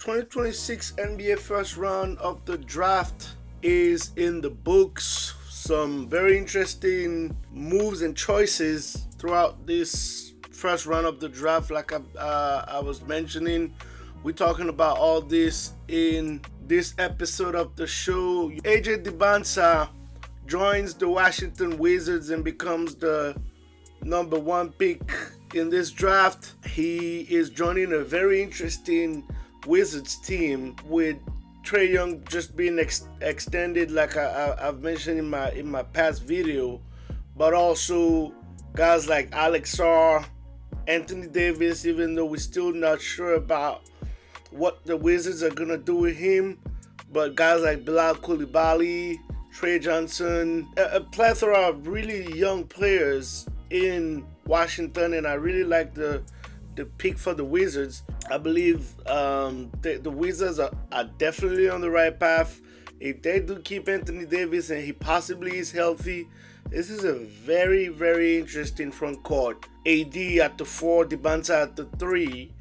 2026 NBA first round of the draft is in the books. Some very interesting moves and choices throughout this first round of the draft. Like I was mentioning, we're talking about all this in this episode of the show. AJ Dybantsa joins the Washington Wizards and becomes the number one pick in this draft. He is joining a very interesting Wizards team with Trae Young just being extended, like I've mentioned in my past video, but also guys like Alex Sarr, Anthony Davis, even though we're still not sure about what the Wizards are gonna do with him, but guys like Bilal Coulibaly, Trey Johnson, a plethora of really young players in Washington, and I really like the pick for the Wizards. I believe the Wizards are definitely on the right path. If they do keep Anthony Davis and he possibly is healthy, this is a very, very interesting front court. AD at the 4, Dybantsa at the 3,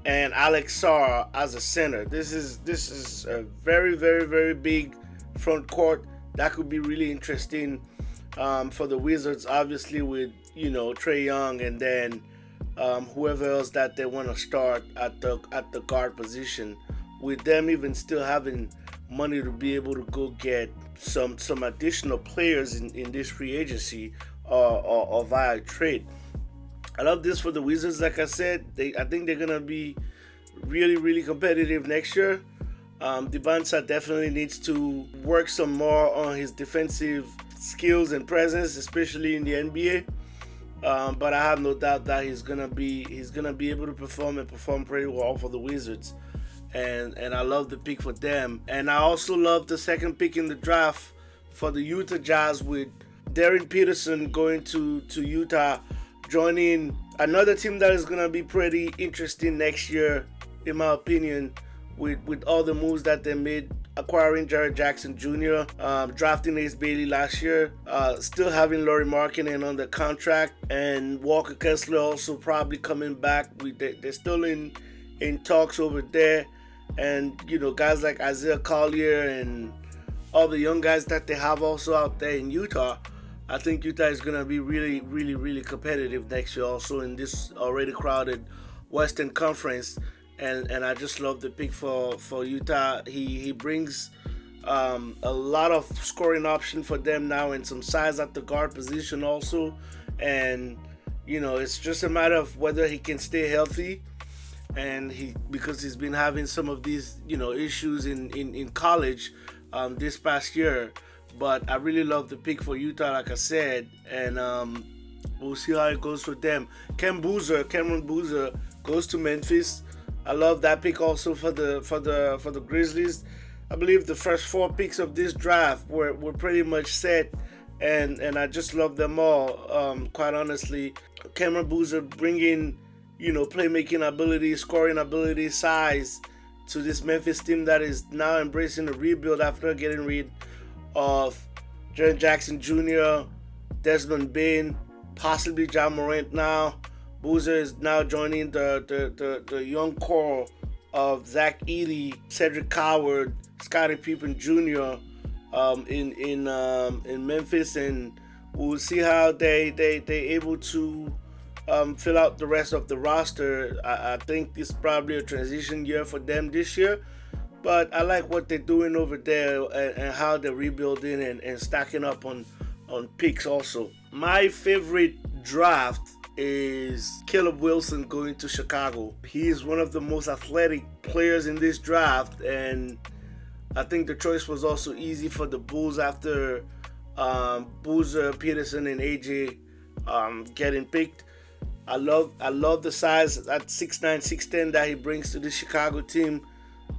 and Alex Sarr as a center. This is a very, very, very big front court that could be really interesting for the Wizards, obviously with Trae Young and then whoever else that they want to start at the guard position, with them even still having money to be able to go get some additional players in this free agency or via trade. I love this for the Wizards. Like I said, I think they're gonna be really, really competitive next year. Dybantsa definitely needs to work some more on his defensive skills and presence, especially in the NBA. But I have no doubt that he's gonna be able to perform pretty well for the Wizards, and I love the pick for them. And I also love the second pick in the draft for the Utah Jazz, with Darryn Peterson going to Utah, joining another team that is gonna be pretty interesting next year, in my opinion, with all the moves that they made, acquiring Jaren Jackson Jr., drafting Ace Bailey last year, still having Lauri Markkanen under contract, and Walker Kessler also probably coming back. They're still in talks over there, and guys like Isaiah Collier and all the young guys that they have also out there in Utah. I think Utah is gonna be really, really, really competitive next year, also in this already crowded Western Conference. And I just love the pick for Utah. He brings a lot of scoring option for them now, and some size at the guard position also. And it's just a matter of whether he can stay healthy, and because he's been having some of these issues in college this past year. But I really love the pick for Utah, like I said, and we'll see how it goes for them. Cameron Boozer goes to Memphis. I love that pick also for the Grizzlies. I believe the first 4 picks of this draft were pretty much set, and I just love them all. Quite honestly, Cameron Boozer bringing playmaking ability, scoring ability, size to this Memphis team that is now embracing a rebuild after getting rid of Jaren Jackson Jr., Desmond Bane, possibly Ja Morant now. Boozer is now joining the young core of Zach Edey, Cedric Coward, Scottie Pippen Jr. in Memphis, and we'll see how they able to fill out the rest of the roster. I think this is probably a transition year for them this year, but I like what they're doing over there and how they're rebuilding and stacking up on picks also. My favorite draft is Caleb Wilson going to Chicago. He is one of the most athletic players in this draft, and I think the choice was also easy for the Bulls after Boozer, Peterson, and AJ getting picked. I love the size at 6'9", 6'10" that he brings to the Chicago team,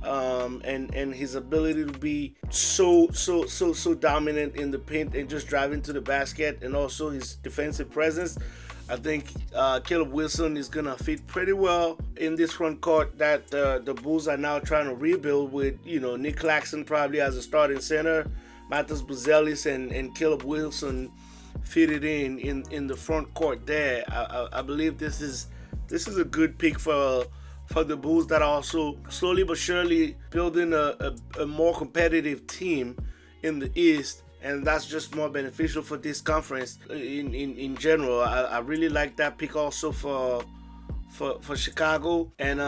and his ability to be so dominant in the paint and just driving to the basket, and also his defensive presence. I think Caleb Wilson is going to fit pretty well in this front court that the Bulls are now trying to rebuild with, Nick Claxton probably as a starting center, Matas Buzelis and Caleb Wilson fitted in the front court there. I believe this is a good pick for for the Bulls that are also slowly but surely building a more competitive team in the East. And that's just more beneficial for this conference in general. I really like that pick also for Chicago. And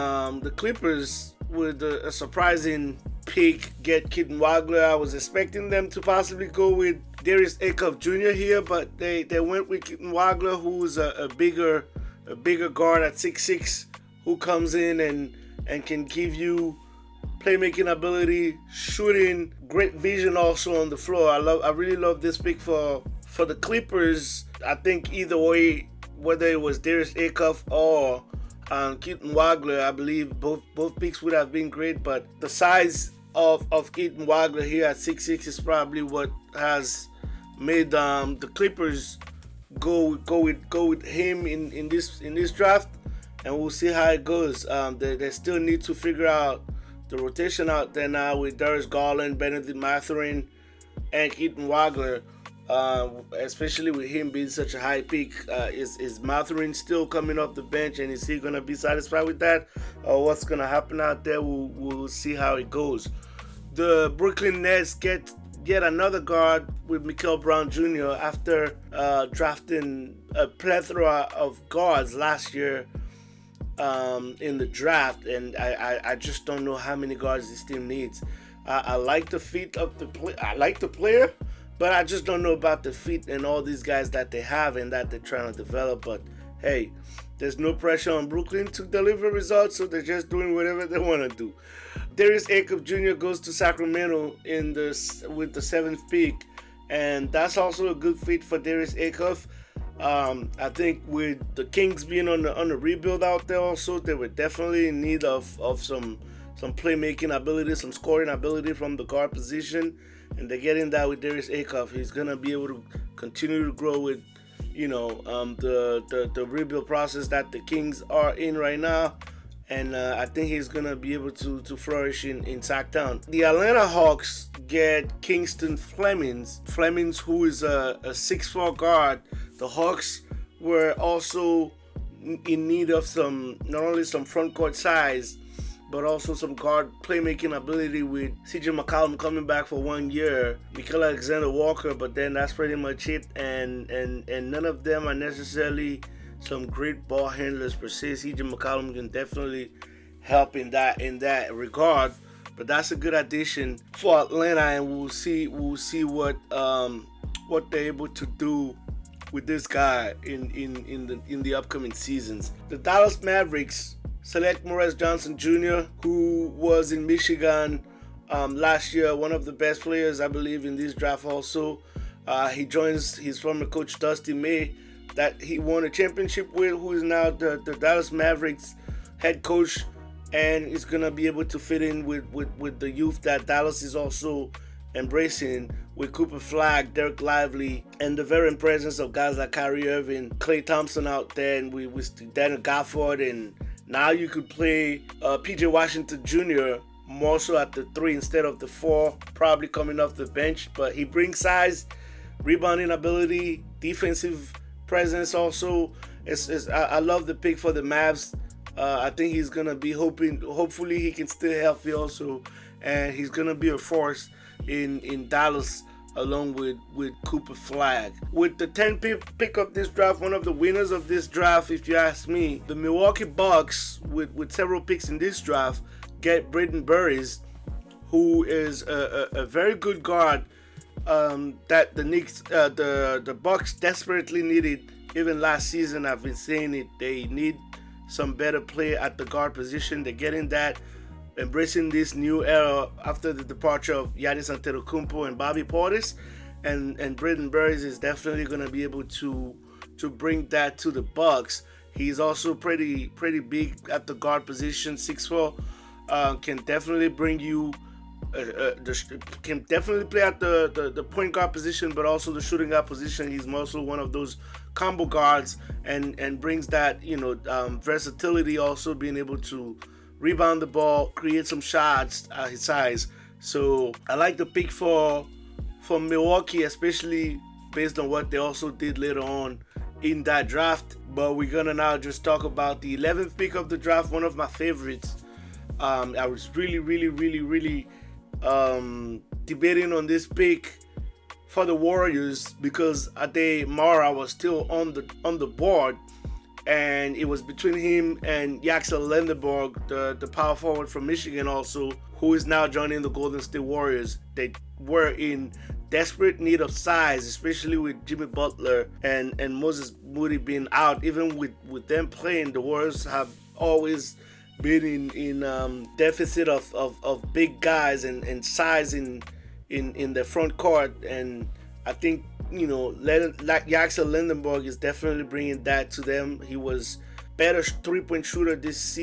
the Clippers with a surprising pick get Keaton Wagler. I was expecting them to possibly go with Darryn Peterson Jr. here, but they went with Keaton Wagler, who's a bigger guard at 6'6", who comes in and can give you playmaking ability, shooting, great vision also on the floor. I really love this pick for the Clippers. I think either way, whether it was Darryn Peterson or Keaton Wagler, I believe both picks would have been great, but the size of Keaton Wagler here at 6'6" is probably what has made the Clippers go with him in this draft, and we'll see how it goes. They still need to figure out the rotation out there now with Darius Garland, Benedict Mathurin, and Keaton Wagler. Especially with him being such a high pick, is Mathurin still coming off the bench, and is he gonna be satisfied with that, or what's gonna happen out there? We'll see how it goes. The Brooklyn Nets get yet another guard with Mikel Brown Jr. after drafting a plethora of guards last year in the draft, and I just don't know how many guards this team needs. I like the fit of I like the player, but I just don't know about the fit and all these guys that they have and that they're trying to develop. But hey, there's no pressure on Brooklyn to deliver results, so they're just doing whatever they want to do. Darryn Peterson Jr. goes to Sacramento with the 7th pick, and that's also a good fit for Darryn Peterson. I think with the Kings being on the rebuild out there also, they were definitely in need of some playmaking ability, some scoring ability from the guard position, and they're getting that with Darryn Peterson. He's gonna be able to continue to grow with, the rebuild process that the Kings are in right now, and I think he's gonna be able to flourish in Sacktown. The Atlanta Hawks get Kingston Flemings, who is a 6'4" guard. The Hawks were also in need of not only some front court size, but also some guard playmaking ability with CJ McCollum coming back for 1 year, Nickeil Alexander-Walker, but then that's pretty much it. And none of them are necessarily some great ball handlers per se. CJ McCollum can definitely help in that regard, but that's a good addition for Atlanta, and we'll see what they're able to do with this guy in the upcoming seasons. The Dallas Mavericks select Morris Johnson Jr., who was in Michigan last year, one of the best players, I believe, in this draft also. He joins his former coach, Dusty May, that he won a championship with, who is now the Dallas Mavericks head coach, and is going to be able to fit in with the youth that Dallas is also embracing, with Cooper Flagg, Derek Lively, and the veteran presence of guys like Kyrie Irving, Klay Thompson out there, and with Daniel Gafford, and now you could play PJ Washington Jr. more so at the 3 instead of the 4, probably coming off the bench. But he brings size, rebounding ability, defensive presence also. I love the pick for the Mavs. I think he's going to be hopefully he can stay healthy also. And he's going to be a force in Dallas along with Cooper Flagg. With the 10th pick of this draft, one of the winners of this draft, if you ask me, the Milwaukee Bucks, with several picks in this draft, get Braden Burris, who is a very good guard that the Bucks desperately needed. Even last season, I've been saying it, they need some better play at the guard position. They're getting that, embracing this new era after the departure of Giannis Antetokounmpo and Bobby Portis, and Braden Burris is definitely going to be able to bring that to the Bucks. He's also pretty big at the guard position, 6'4", can definitely bring you can definitely play at the point guard position, but also the shooting guard position. He's also one of those combo guards, and brings that versatility, also being able to rebound the ball, create some shots at his size. So I like the pick for Milwaukee, especially based on what they also did later on in that draft. But we're gonna now just talk about the 11th pick of the draft, one of my favorites. I was really debating on this pick for the Warriors because Aday Mara was still on the board, and it was between him and Yaxel Lendeborg, the power forward from Michigan, also, who is now joining the Golden State Warriors. They were in desperate need of size, especially with Jimmy Butler and Moses Moody being out. Even with them playing, the Warriors have always been in deficit of big guys and size in the front court. And I think, like Yaxel Lendeborg is definitely bringing that to them. He was better three-point shooter this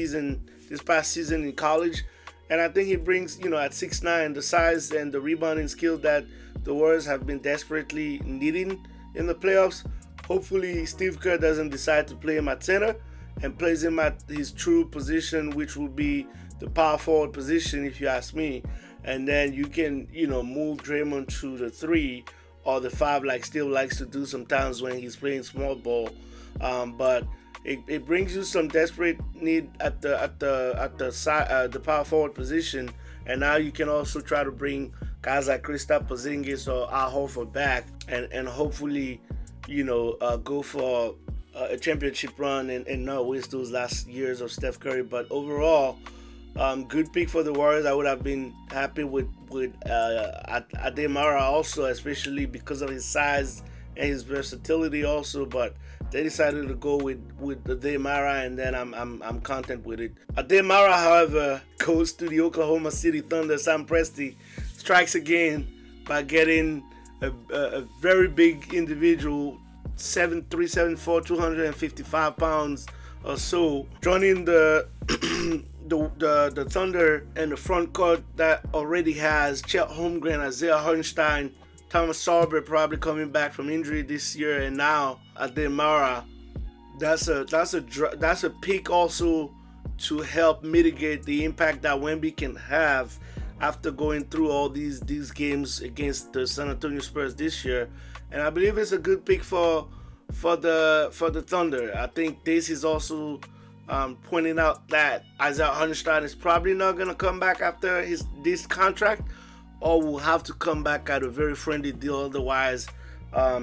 past season in college. And I think he brings, at 6'9", the size and the rebounding skill that the Warriors have been desperately needing in the playoffs. Hopefully Steve Kerr doesn't decide to play him at center and plays him at his true position, which will be the power forward position, if you ask me. And then you can, move Draymond to the 3 or the 5, like Steve likes to do sometimes when he's playing small ball. But it brings you some desperate need at the side, the power forward position, and now you can also try to bring guys like Kristaps Porzingis or Al Horford back, and hopefully, go for a championship run and not waste those last years of Steph Curry. But overall, good pick for the Warriors. I would have been happy with Aday Mara also, especially because of his size and his versatility also, but they decided to go with Aday Mara, and then I'm content with it. Aday Mara, however, goes to the Oklahoma City Thunder. Sam Presti strikes again by getting a very big individual, 7'3", 7'4", 255 pounds or so, joining the the Thunder and the front court that already has Chet Holmgren, Isaiah Hartenstein, Thomas Sawyer probably coming back from injury this year, and now Aday Mara. That's a pick also to help mitigate the impact that Wemby can have after going through all these games against the San Antonio Spurs this year. And I believe it's a good pick for the Thunder. I think this is also pointing out that Isaiah Hartenstein is probably not going to come back after this contract, or will have to come back at a very friendly deal. Otherwise,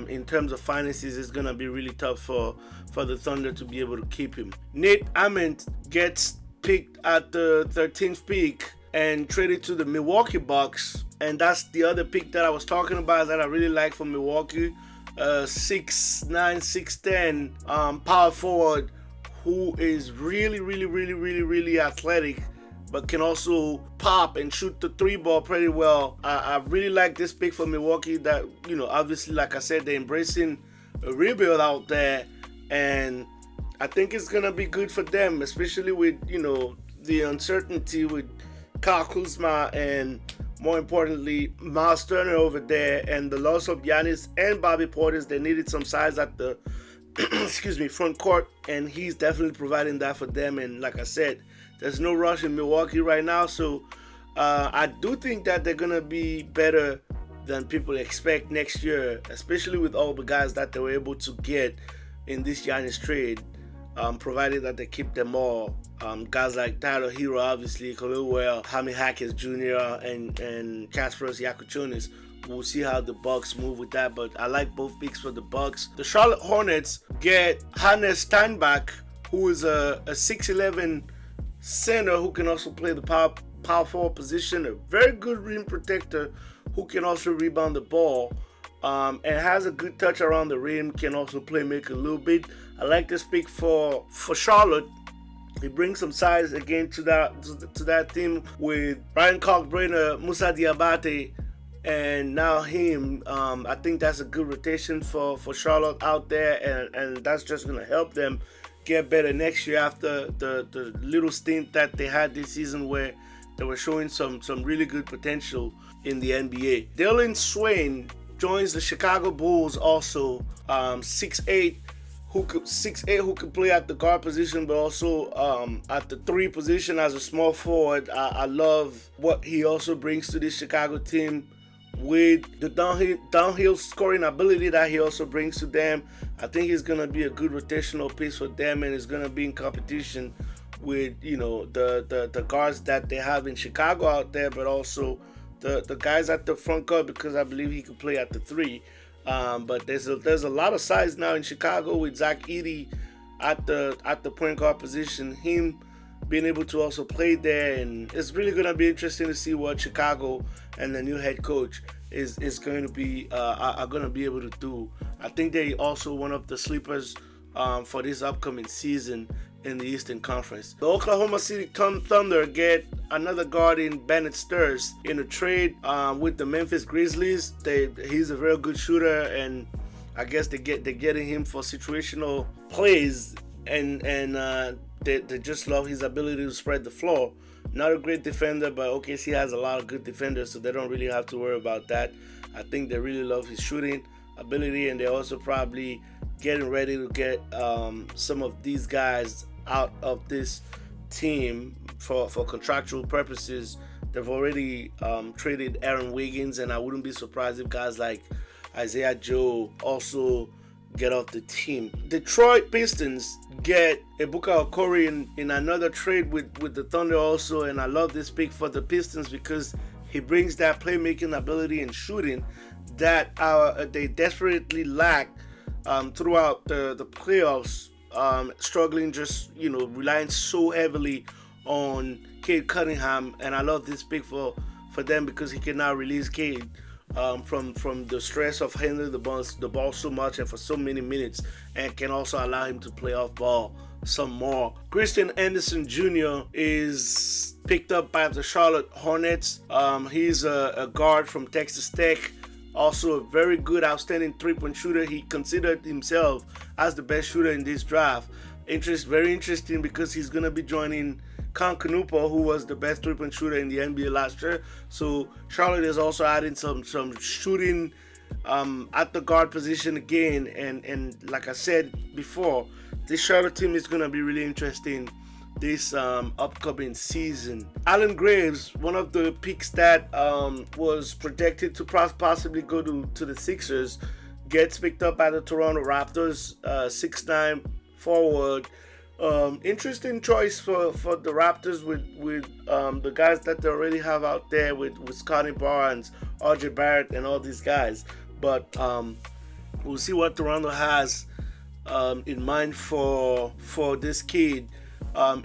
in terms of finances, it's going to be really tough for the Thunder to be able to keep him. Nate Ament gets picked at the 13th pick and traded to the Milwaukee Bucks. And that's the other pick that I was talking about that I really like from Milwaukee. 6'9", 6'10", power forward who is really athletic, but can also pop and shoot the 3 ball pretty well. I really like this pick for Milwaukee. That, obviously, like I said, they're embracing a rebuild out there, and I think it's gonna be good for them, especially with the uncertainty with Kyle Kuzma and, more importantly, Miles Turner over there, and the loss of Giannis and Bobby Portis. They needed some size at the front court, and he's definitely providing that for them. And like I said, there's no rush in Milwaukee right now, so I do think that they're gonna be better than people expect next year, especially with all the guys that they were able to get in this Giannis trade, provided that they keep them all. Guys like Tyler Hero, obviously, Khalil Well, Jaime Hackett Jr., and Kasparas Yakuchunis. We'll see how the Bucks move with that, but I like both picks for the Bucks. The Charlotte Hornets get Hannes Steinbach, who is a 6'11" center who can also play the power forward position, a very good rim protector who can also rebound the ball, and has a good touch around the rim, can also make a little bit. I like this pick for Charlotte. He brings some size again to that team with Ryan Kalkbrenner, Musa Diabate, and now him. I think that's a good rotation for Charlotte out there, and that's just going to help them get better next year after the little stint that they had this season where they were showing some really good potential in the NBA. Dylan Swain joins the Chicago Bulls also, 6'8", who could play at the guard position, but also at the 3 position as a small forward. I love what he also brings to this Chicago team with the downhill scoring ability that he also brings to them. I think he's gonna be a good rotational piece for them, and is gonna be in competition with the guards that they have in Chicago out there, but also the guys at the front court, because I believe he could play at the 3. But there's a lot of size now in Chicago with Zach Edey at the point guard position. Him being able to also play there, and it's really going to be interesting to see what Chicago and the new head coach is going to be are going to be able to do. I think they also one of the sleepers for this upcoming season in the Eastern Conference. The Oklahoma City Thunder get another guard in Bennett Sturz in a trade with the Memphis Grizzlies. He's a very good shooter, and I guess they're getting him for situational plays, and they just love his ability to spread the floor. Not a great defender, but OKC has a lot of good defenders, so they don't really have to worry about that. I think they really love his shooting ability, and they're also probably getting ready to get some of these guys out of this team for contractual purposes. They've already traded Aaron Wiggins, and I wouldn't be surprised if guys like Isaiah Joe also get off the team. Detroit Pistons get Ibuka Okoro in another trade with the Thunder also, and I love this pick for the Pistons because he brings that playmaking ability and shooting that they desperately lack throughout the playoffs, struggling, just relying so heavily on Cade Cunningham. And I love this pick for them because he can now release Cade from the stress of handling the ball so much and for so many minutes, and can also allow him to play off ball some more. Christian Anderson Jr. is picked up by the Charlotte Hornets. He's a guard from Texas Tech, also a very good, outstanding three-point shooter. He considered himself as the best shooter in this draft. Very interesting because he's going to be joining Con Canupa, who was the best three-point shooter in the NBA last year. So Charlotte is also adding some shooting at the guard position again. And like I said before, this Charlotte team is going to be really interesting this upcoming season. Allen Graves, one of the picks that was projected to possibly go to the Sixers, gets picked up by the Toronto Raptors. 6'9" forward. Interesting choice for the Raptors with the guys that they already have out there with Scotty Barnes, RJ Barrett, and all these guys. But we'll see what Toronto has in mind for this kid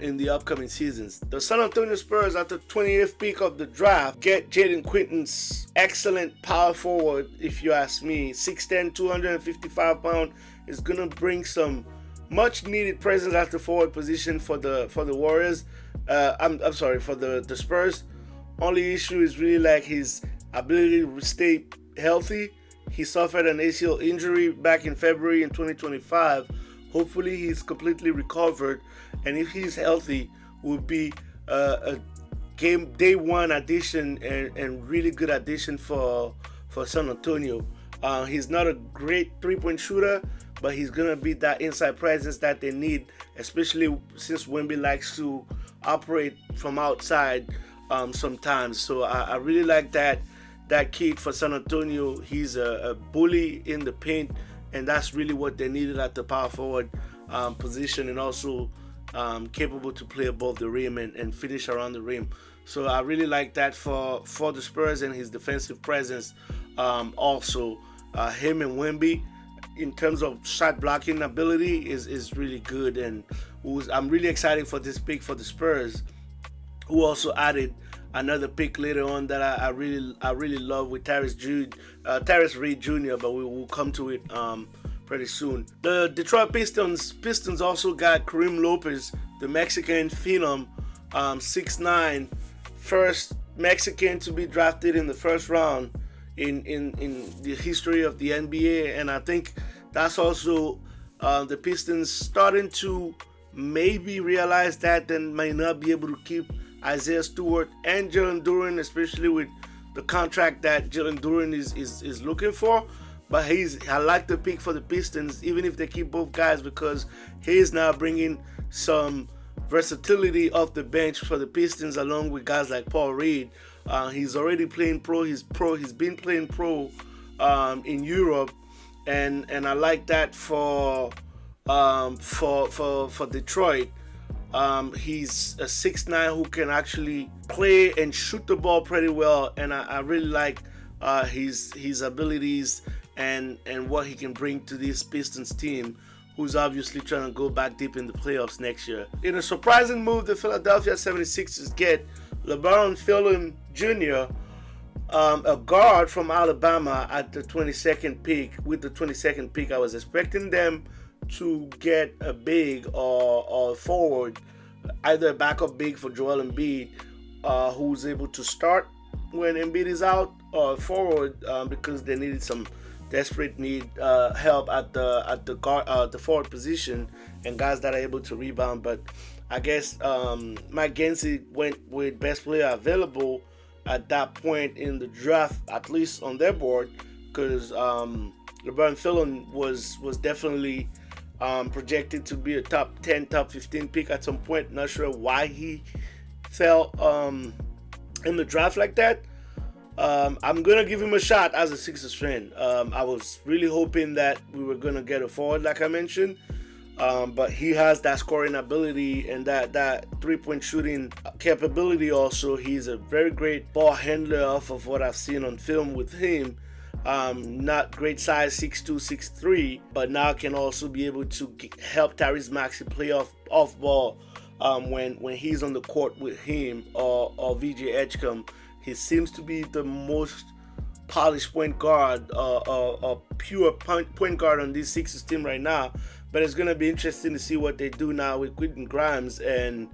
in the upcoming seasons. The San Antonio Spurs, at the 20th pick of the draft, get Jaden Quinton's excellent power forward, if you ask me. 6'10", 255 pounds, is gonna bring some much needed presence at the forward position for the Warriors. I'm sorry, for the Spurs. Only issue is really like his ability to stay healthy. He suffered an ACL injury back in February in 2025. Hopefully he's completely recovered, and if he's healthy, will be a game day one addition and really good addition for San Antonio. He's not a great three-point shooter, but he's going to be that inside presence that they need, especially since Wemby likes to operate from outside sometimes. So I really like that kid for San Antonio. He's a bully in the paint, and that's really what they needed at the power forward position, and also capable to play above the rim and finish around the rim. So I really like that for the Spurs, and his defensive presence also. Him and Wemby, in terms of shot blocking ability, is really good, and I'm really excited for this pick for the Spurs, who also added another pick later on that I really love with Tyrese Reed Jr., but we will come to it pretty soon. The Detroit Pistons also got Kareem Lopez, the Mexican phenom, 6'9", first Mexican to be drafted in the first round in the history of the NBA, and I think that's also the Pistons starting to maybe realize that and might not be able to keep Isaiah Stewart and Jalen Duren, especially with the contract that Jalen Duren is looking for. But I like the pick for the Pistons, even if they keep both guys, because he is now bringing some versatility off the bench for the Pistons, along with guys like Paul Reed. He's already playing pro. He's been playing pro in Europe, and I like that for Detroit. He's a 6'9" who can actually play and shoot the ball pretty well, and I really like his abilities and what he can bring to this Pistons team, who's obviously trying to go back deep in the playoffs next year. In a surprising move, the Philadelphia 76ers get Labaron Philon Jr., a guard from Alabama at the 22nd pick. With the 22nd pick, I was expecting them to get a big or forward, either a backup big for Joel Embiid, who's able to start when Embiid is out, or forward because they needed some desperate help at the guard, the forward position, and guys that are able to rebound. But I guess Mike Gensey went with best player available at that point in the draft, at least on their board, because Labaron Philon was definitely projected to be a top 10, top 15 pick at some point. Not sure why he fell in the draft like that. I'm going to give him a shot as a Sixers fan. I was really hoping that we were going to get a forward, like I mentioned. But he has that scoring ability and that three-point shooting capability also. He's a very great ball handler off of what I've seen on film with him. Not great size, 6'2", 6'3", but now can also be able to help Tyrese Maxey play off ball when he's on the court with him or VJ Edgecombe. He seems to be the most polished point guard, pure point guard on this Sixers team right now. But it's going to be interesting to see what they do now with Quentin Grimes and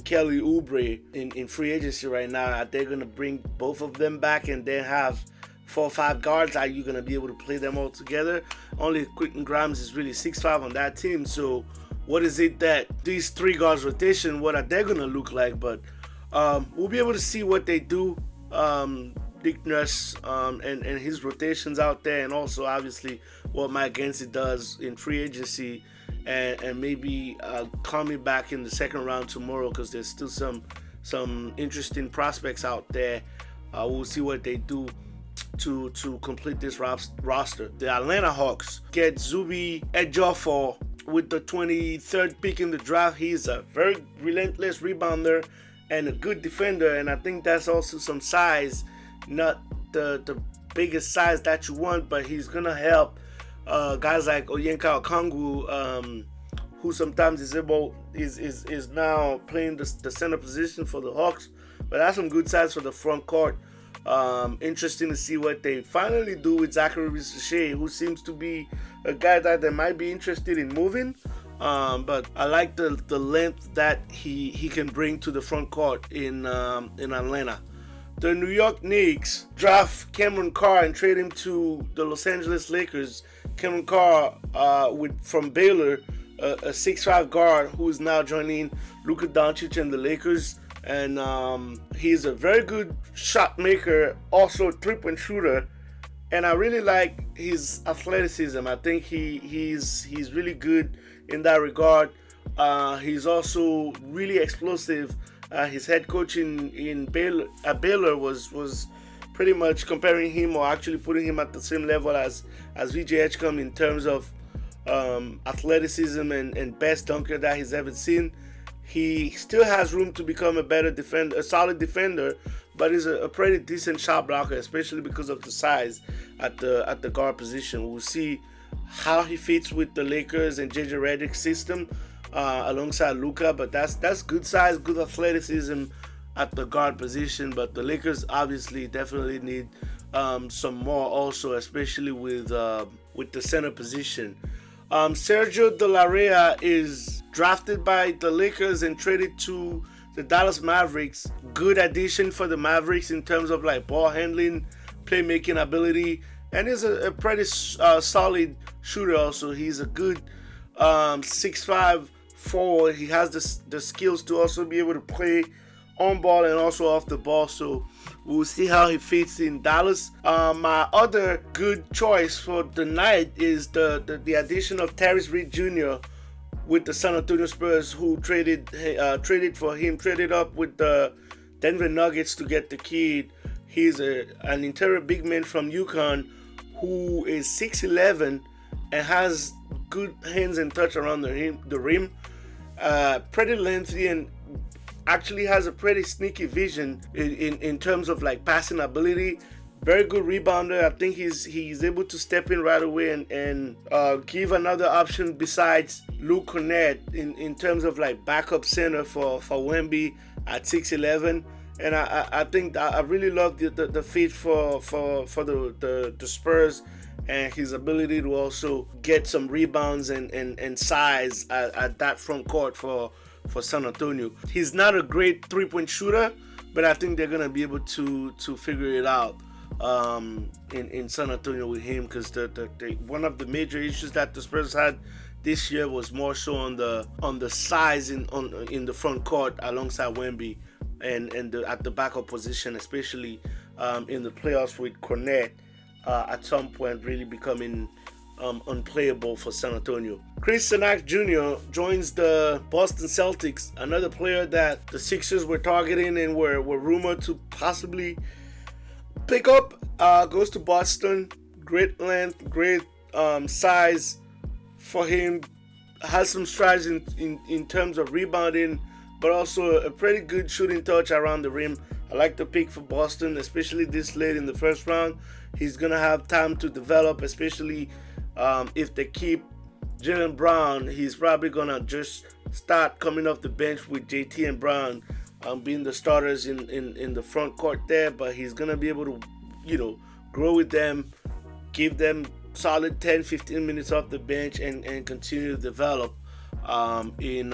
Kelly Oubre in free agency right now. Are they going to bring both of them back and then have 4 or 5 guards? Are you going to be able to play them all together? Only Quentin Grimes is really 6'5" on that team. So what is it that these 3 guards rotation, what are they going to look like? But we'll be able to see what they do. Dick Nurse and his rotations out there, and also obviously what Mike Gensey does in free agency, and maybe call me back in the second round tomorrow, because there's still some interesting prospects out there. We'll see what they do to complete this roster. The Atlanta Hawks get Zubi Ejiofor with the 23rd pick in the draft. He's a very relentless rebounder and a good defender, and I think that's also some size. Not the biggest size that you want, but he's gonna help guys like Onyeka Okongwu, who sometimes is now playing the center position for the Hawks, but that's some good size for the front court. Interesting to see what they finally do with Zachary Risacher, who seems to be a guy that they might be interested in moving. But I like the length that he can bring to the front court in Atlanta. The New York Knicks draft Cameron Carr and trade him to the Los Angeles Lakers. Cameron Carr from Baylor, a 6'5" guard who is now joining Luka Doncic and the Lakers. And he's a very good shot maker, also a three-point shooter. And I really like his athleticism. I think he's really good in that regard. He's also really explosive. His head coach in Baylor was pretty much comparing him, or actually putting him at the same level as VJ Edgecombe in terms of athleticism and best dunker that he's ever seen. He still has room to become a better defender, a solid defender, but he's a pretty decent shot blocker, especially because of the size at the guard position. We'll see how he fits with the Lakers and JJ Redick's system alongside Luka, but that's good size, good athleticism at the guard position. But the Lakers obviously definitely need some more also, especially with the center position. Sergio De La Rey is drafted by the Lakers and traded to the Dallas Mavericks. Good addition for the Mavericks in terms of like ball handling, playmaking ability, and is a pretty solid shooter also. He's a good 6'5" forward. He has the skills to also be able to play on ball and also off the ball. So we'll see how he fits in Dallas. My other good choice for the night is the addition of Tyrese Reed Jr. with the San Antonio Spurs, who traded for him, traded up with the Denver Nuggets to get the kid. He's an interior big man from UConn who is 6'11" and has good hands and touch around the rim. Pretty lengthy and actually has a pretty sneaky vision in terms of like passing ability. Very good rebounder. I think he's able to step in right away and give another option besides Luke Cornett in terms of like backup center for Wemby at 6'11". And I think I really love the fit for the Spurs and his ability to also get some rebounds and size at that front court for San Antonio. He's not a great three-point shooter, but I think they're gonna be able to figure it out in San Antonio with him, because one of the major issues that the Spurs had this year was more so on the size in the front court alongside Wemby and at the backup position, especially in the playoffs with Cornett at some point really becoming unplayable for San Antonio. Chris Sanac Jr. joins the Boston Celtics, another player that the Sixers were targeting and were rumored to possibly pick up. Goes to Boston. Great length, great size for him. Has some strides in terms of rebounding, but also a pretty good shooting touch around the rim. I like the pick for Boston, especially this late in the first round. He's going to have time to develop, especially if they keep Jaylen Brown. He's probably going to just start coming off the bench with JT and Brown being the starters in the front court there, but he's going to be able to, grow with them, give them solid 10-15 minutes off the bench and continue to develop in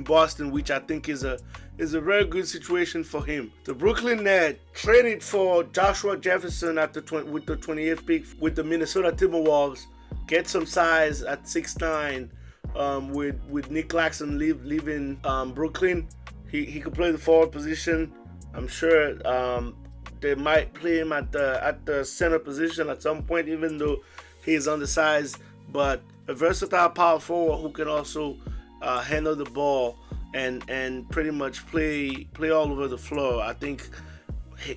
Boston, which I think is a very good situation for him. The Brooklyn Nets traded for Joshua Jefferson with the 28th pick with the Minnesota Timberwolves. Get some size at 6'9", with Nick Claxton leaving Brooklyn. He could play the forward position. I'm sure they might play him at the center position at some point, even though he's undersized. But a versatile power forward who can also handle the ball and pretty much play all over the floor. I think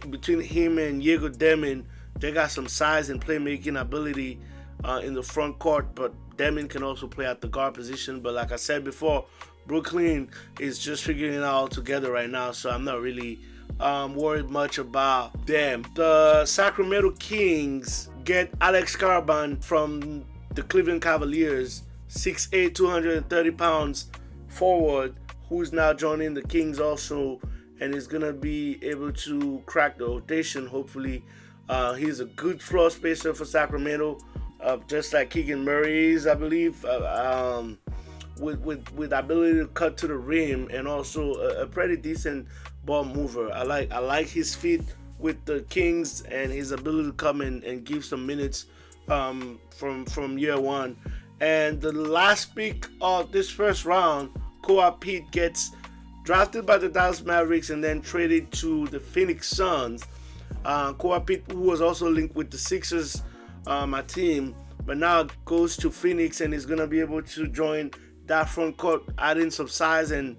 between him and Diego Demon, they got some size and playmaking ability in the front court, but Demon can also play at the guard position. But like I said before, Brooklyn is just figuring it out together right now, so I'm not really worried much about them. The Sacramento Kings get Alex Caravan from the Cleveland Cavaliers, 6'8", 230 pounds forward, who's now joining the Kings also, and is going to be able to crack the rotation, hopefully. He's a good floor spacer for Sacramento, just like Keegan Murray is, I believe, with ability to cut to the rim and also a pretty decent ball mover. I like his feet with the Kings and his ability to come in and give some minutes from year one. And the last pick of this first round, Koa Pete gets drafted by the Dallas Mavericks and then traded to the Phoenix Suns. Koa Pete, who was also linked with the Sixers, my team, but now goes to Phoenix and is going to be able to join that front court, adding some size and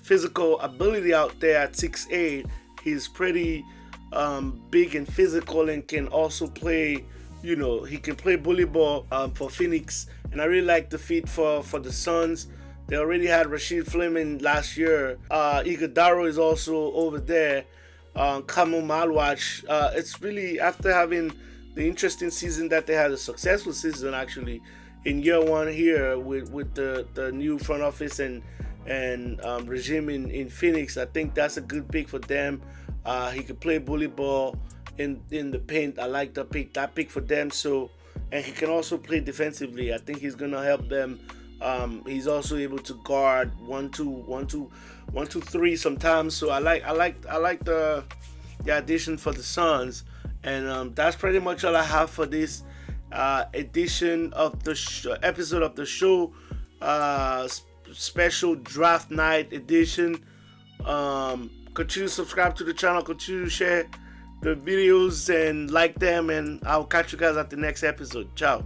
physical ability out there at 6'8". He's pretty big and physical and can also play, he can play bully ball for Phoenix. And I really like the fit for the Suns. They already had Rashid Fleming last year. Iguodala is also over there. Kamu Malwatch. It's really, after having the interesting season that they had, a successful season actually in year one here with the new front office and regime in Phoenix, I think that's a good pick for them. He could play bully ball in the paint. I like that pick for them. So, and he can also play defensively. I think he's gonna help them. He's also able to guard 1-2-3 sometimes. So I like the addition for the Suns. And that's pretty much all I have for this edition of the episode of the show. Special draft night edition. Continue to subscribe to the channel, continue to share the videos and like them, and I'll catch you guys at the next episode. Ciao.